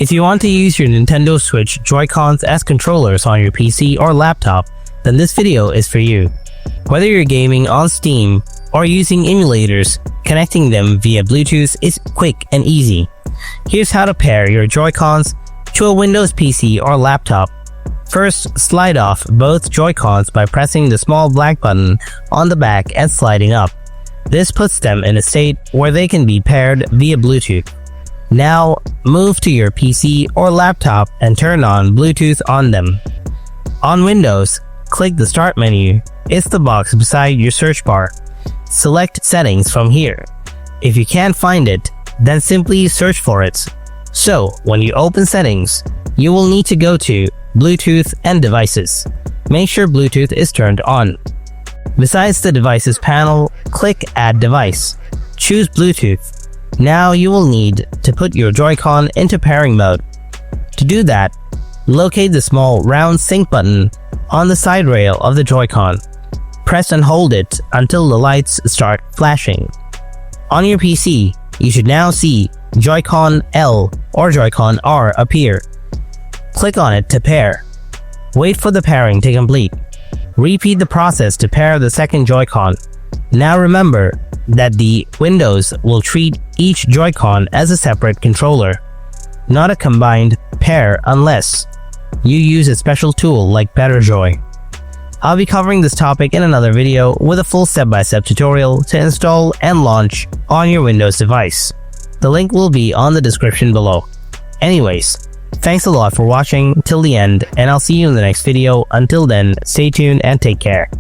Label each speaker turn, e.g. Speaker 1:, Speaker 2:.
Speaker 1: If you want to use your Nintendo Switch Joy-Cons as controllers on your PC or laptop, then this video is for you. Whether you're gaming on Steam or using emulators, connecting them via Bluetooth is quick and easy. Here's how to pair your Joy-Cons to a Windows PC or laptop. First, slide off both Joy-Cons by pressing the small black button on the back and sliding up. This puts them in a state where they can be paired via Bluetooth. Now, move to your PC or laptop and turn on Bluetooth on them. On Windows, click the Start menu. It's the box beside your search bar. Select Settings from here. If you can't find it, then simply search for it. So, when you open Settings, you will need to go to Bluetooth and Devices. Make sure Bluetooth is turned on. Besides the Devices panel, click Add Device. Choose Bluetooth. Now you will need to put your Joy-Con into pairing mode. To do that, locate the small round sync button on the side rail of the Joy-Con. Press and hold it until the lights start flashing. On your PC, you should now see Joy-Con L or Joy-Con R appear. Click on it to pair. Wait for the pairing to complete. Repeat the process to pair the second Joy-Con. Now remember that the Windows will treat each Joy-Con as a separate controller, not a combined pair unless you use a special tool like BetterJoy. I'll be covering this topic in another video with a full step-by-step tutorial to install and launch on your Windows device. The link will be on the description below. Anyways, thanks a lot for watching till the end, and I'll see you in the next video. Until then, stay tuned and take care.